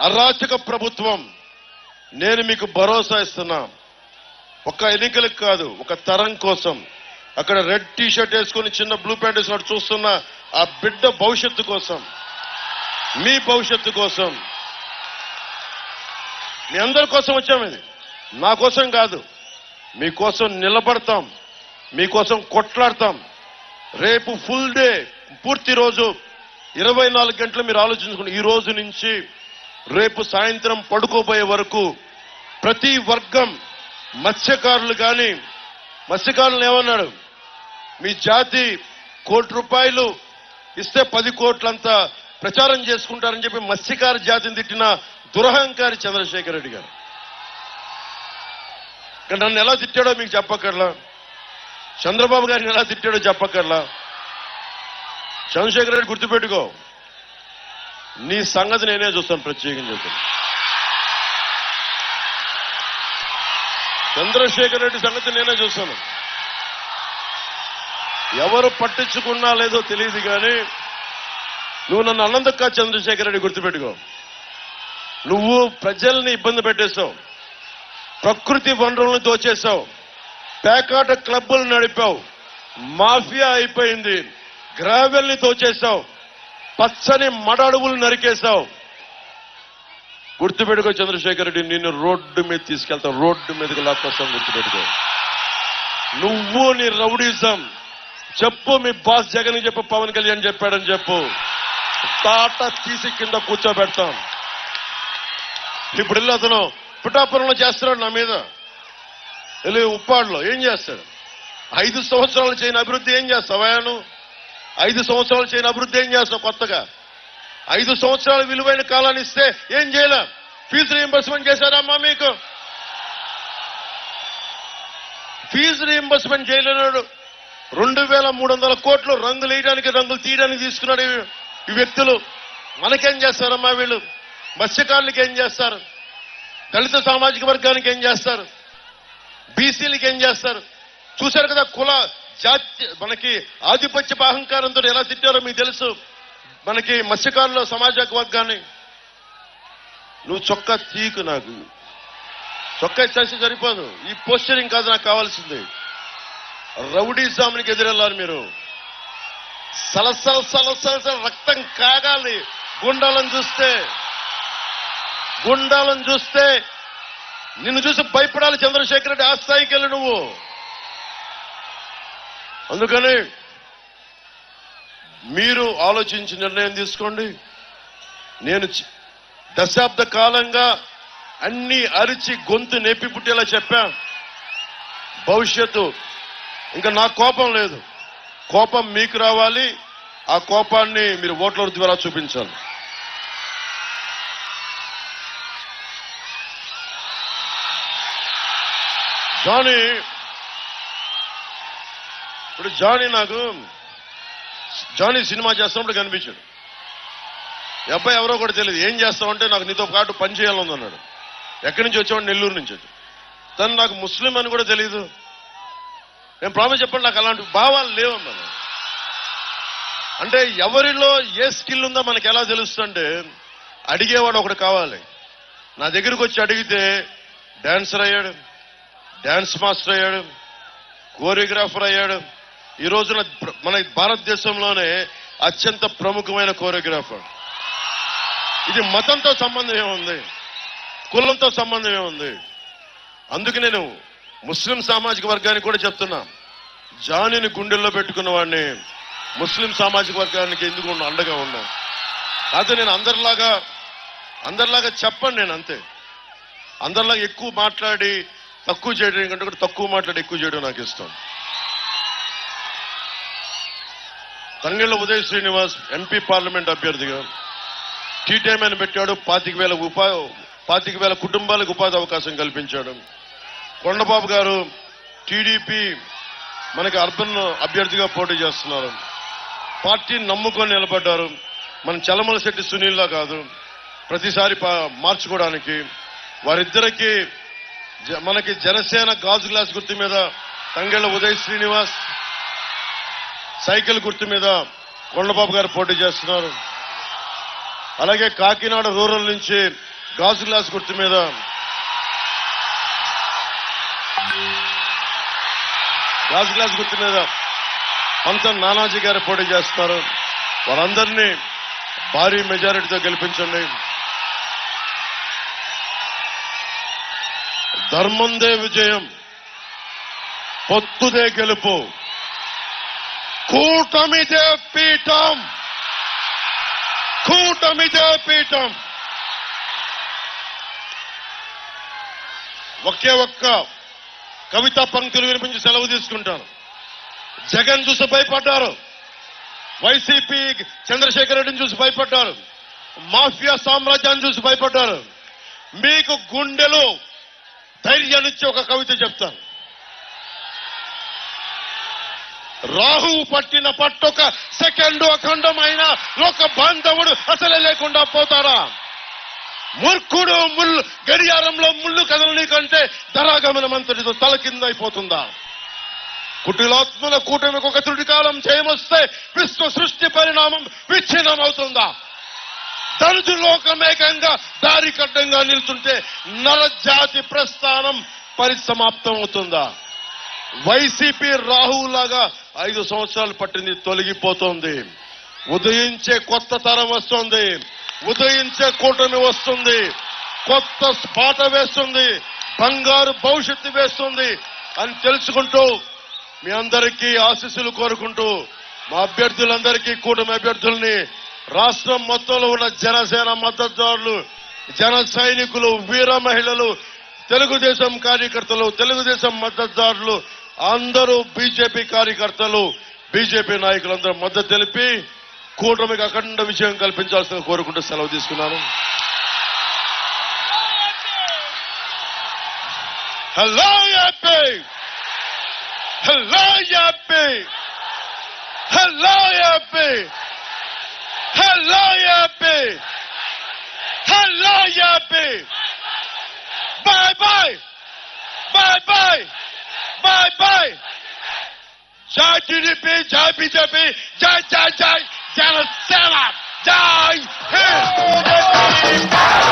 అరాచక ప్రభుత్వం. నేను మీకు భరోసా ఇస్తున్నా, ఒక ఎన్నికలకు కాదు, ఒక తరం కోసం. అక్కడ రెడ్ టీ షర్ట్ వేసుకుని చిన్న బ్లూ ప్యాంట్ వేసుకుని చూస్తున్న ఆ బిడ్డ భవిష్యత్తు కోసం, మీ భవిష్యత్తు కోసం, మీ అందరి కోసం వచ్చాం. ఇది నా కోసం కాదు, మీకోసం నిలబడతాం, మీకోసం కొట్లాడతాం. రేపు ఫుల్ డే, పూర్తి రోజు 24 గంటలు మీరు ఆలోచించుకుని ఈ రోజు నుంచి రేపు సాయంత్రం పడుకోబోయే వరకు ప్రతి వర్గం, మత్స్యకారులు కానీ, మత్స్యకారులు ఏమన్నాడు, మీ జాతి ₹1 ఇస్తే 10 కోట్లంతా ప్రచారం చేసుకుంటారని చెప్పి మత్స్యకార జాతిని తిట్టిన దురహంకారి చంద్రశేఖర్ రెడ్డి గారు. నన్ను ఎలా తిట్టాడో మీకు చెప్పక్కర్లా, చంద్రబాబు గారిని ఎలా తిట్టాడో చెప్పక్కర్లా. చంద్రశేఖర్ రెడ్డి గుర్తుపెట్టుకో, నీ సంగతి నేనే చూస్తాను, ప్రత్యేకంగా చెప్తాను. చంద్రశేఖర్ రెడ్డి సంగతి నేనే చూస్తాను. ఎవరు పట్టించుకున్నా లేదో తెలియదు కానీ నువ్వు నన్ను అన్నందుకు కాదు చంద్రశేఖర్ రెడ్డి, గుర్తుపెట్టుకో. నువ్వు ప్రజల్ని ఇబ్బంది పెట్టేశావు, ప్రకృతి వనరులను దోచేశావు, పేకాట క్లబ్బులు నడిపావు, మాఫియా అయిపోయింది, గ్రావెల్ని దోచేశావు, పచ్చని మడడువులు నరికేశావు. గుర్తుపెట్టుకో చంద్రశేఖర్ రెడ్డి, నిన్ను రోడ్డు మీద తీసుకెళ్తావు, రోడ్డు మీదకి లాక్కొస్తాం, గుర్తుపెట్టుకో. నువ్వు నీ రౌడీజం చెప్పు, మీ బాస్ జగన్ చెప్పు, పవన్ కళ్యాణ్ చెప్పాడని చెప్పు, తాట తీసి కింద కూర్చోబెడతాం. ఇప్పుడు వెళ్ళి అతను పిఠాపురంలో చేస్తున్నాడు నా మీద, వెళ్ళి ఉప్పాడులో ఏం చేస్తాడు? 5 సంవత్సరాలు చేయని అభివృద్ధి ఏం చేస్తావా? నువ్వు 5 సంవత్సరాలు చేయని అభివృద్ధి ఏం చేస్తావు కొత్తగా? 5 సంవత్సరాల విలువైన కాలాన్ని ఇస్తే ఏం చేయలే? ఫీజు రీయింబర్స్మెంట్ చేశారమ్మా మీకు? Fee reimbursement చేయలేనాడు. 2300 కోట్లు రంగులు వేయడానికి, రంగులు తీయడానికి తీసుకున్నాడు ఈ వ్యక్తులు. మనకేం చేస్తారమ్మా వీళ్ళు? మత్స్యకారులకి ఏం చేస్తారు? దళిత సామాజిక వర్గానికి ఏం చేస్తారు? బీసీలకి ఏం చేస్తారు? చూశారు కదా, కుల జాతి మనకి ఆధిపత్య అహంకారంతో ఎలా తిట్టారో మీకు తెలుసు. మనకి మత్స్యకారుల సమాజ వర్గాన్ని నువ్వు చొక్కా తీకు, నాకు చొక్కా చేసి సరిపోదు. ఈ పోస్చరింగ్ కాదు నాకు కావాల్సింది. రౌడీజామునికి ఎదురెళ్ళాలి మీరు. సలసల రక్తం కాగాలి గుండాలను చూస్తే. గుండాలను చూస్తే నిన్ను చూసి భయపడాలి చంద్రశేఖర్ రెడ్డి. ఆ స్థాయికి వెళ్ళి నువ్వు. అందుకని మీరు ఆలోచించి నిర్ణయం తీసుకోండి. నేను దశాబ్ద కాలంగా అన్ని అరిచి గొంతు నెప్పి పుట్టేలా చెప్పా. భవిష్యత్తు ఇంకా నా కోపం లేదు, కోపం మీకు రావాలి. ఆ కోపాన్ని మీరు ఓట్ల ద్వారా చూపించాలి. జానీ, ఇప్పుడు నాకు జానీ సినిమా చేస్తున్నప్పుడు కనిపించాడు. ఈ అబ్బాయి ఎవరో కూడా తెలియదు. ఏం చేస్తామంటే నాకు నీతో పాటు పని చేయాలని అన్నాడు. ఎక్కడి నుంచి వచ్చాడు? నెల్లూరు నుంచి. తను నాకు ముస్లిం అని కూడా తెలియదు. నేను ప్రామిస్ చెప్పండి, నాకు అలాంటి భావాలు లేవన్నాను. అంటే ఎవరిలో ఏ స్కిల్ ఉందో మనకి ఎలా తెలుస్తుందంటే అడిగేవాడు ఒకడు కావాలి. నా దగ్గరికి వచ్చి అడిగితే డాన్సర్ అయ్యాడు, డాన్స్ మాస్టర్ అయ్యాడు, కోరియోగ్రాఫర్ అయ్యాడు. ఈ రోజున మన భారతదేశంలోనే అత్యంత ప్రముఖమైన కోరియోగ్రాఫర్. ఇది మతంతో సంబంధం ఏముంది? కులంతో సంబంధం ఏముంది? అందుకే నేను ముస్లిం సామాజిక వర్గానికి కూడా చెప్తున్నా, జానీని గుండెల్లో పెట్టుకున్న వాడిని ముస్లిం సామాజిక వర్గానికి ఎందుకు అండగా ఉన్నా. కాదు నేను అందరిలాగా చెప్పండి. నేను అంతే, అందరిలాగా ఎక్కువ మాట్లాడి తక్కువ చేయడం కంటే కూడా తక్కువ మాట్లాడి ఎక్కువ చేయడం నాకు ఇష్టం. తంగెళ్ల ఉదయ్ శ్రీనివాస్ ఎంపీ పార్లమెంట్ అభ్యర్థిగా టీ టైం అని పెట్టాడు. 25,000 కుటుంబాలకు ఉపాధి అవకాశం కల్పించాడు. కొండబాబు గారు టీడీపీ మనకి అర్బన్ అభ్యర్థిగా పోటీ చేస్తున్నారు. పార్టీని నమ్ముకొని నిలబడ్డారు. మన చలమల శెట్టి సునీల్లా కాదు, ప్రతిసారి మార్చుకోవడానికి. వారిద్దరికి మనకి జనసేన గాజు గ్లాస్ గుర్తు మీద తంగెళ్ల ఉదయ్ శ్రీనివాస్, సైకిల్ గుర్తు మీద కొండబాబు గారు పోటీ చేస్తున్నారు. అలాగే కాకినాడ రూరల్ నుంచి గాజు గ్లాస్ గుర్తు మీద పంతం నానాజీ గారు పోటీ చేస్తున్నారు. వారందరినీ భారీ మెజారిటీతో గెలిపించండి. ధర్మందే విజయం, పొత్తుదే గెలుపు, కూటమిదే పీఠం, కూటమిదే పీఠం. ఒకే ఒక్క కవితా పంక్తులు వినిపించి సెలవు తీసుకుంటాను. జగన్ చూసి భయపడ్డారు, వైసీపీ చంద్రశేఖర్ రెడ్డిని చూసి భయపడ్డారు, మాఫియా సామ్రాజ్యాన్ని చూసి భయపడ్డారు. మీకు గుండెలో ధైర్యాన్నిచ్చి ఒక కవిత చెప్తాను. రాహువు పట్టిన పట్టొక సెకండు అఖండమైన లోక బాంధవుడు అసలే లేకుండా పోతారా? మూర్ఖుడు గడియారంలో ముళ్ళు కదలని కంటే ధరాగమనమంతటితో తల కింద అయిపోతుందా? కుటిలాత్మల కూటమికి ఒక త్రుటి కాలం చేయమొస్తే విశ్వ సృష్టి పరిణామం విచ్ఛిన్నమవుతుందా? దళితు లోకమేకంగా దారి కడ్డంగా నిలుచుంటే నరజాతి ప్రస్థానం పరిసమాప్తం అవుతుందా? వైసీపీ రాహువులాగా 5 సంవత్సరాలు పట్టింది, తొలగిపోతోంది. ఉదయించే కొత్త తరం వస్తుంది, ఉదయించే కూటమి వస్తుంది, కొత్త పాట వేస్తుంది, బంగారు భవిష్యత్తు వేస్తుంది అని తెలుసుకుంటూ మీ అందరికీ ఆశీస్సులు కోరుకుంటూ మా అభ్యర్థులందరికీ, కూటమి అభ్యర్థుల్ని, రాష్ట్రం మొత్తంలో ఉన్న జనసేన మద్దతుదారులు, జన సైనికులు, వీర మహిళలు, తెలుగుదేశం కార్యకర్తలు, తెలుగుదేశం మద్దతుదారులు అందరూ, బీజేపీ కార్యకర్తలు, బీజేపీ నాయకులందరూ మద్దతు తెలిపి కూటమికి అఖండ విజయం కల్పించాల్సిన కోరుకుంటూ సెలవు తీసుకున్నాను. Hello AP, hello AP, hello AP, hello AP, hello AP. Bye bye, bye bye, bye bye. జై టీడీపీ, జై బీజేపీ, జై జై జై జనసేన, జై హింద్.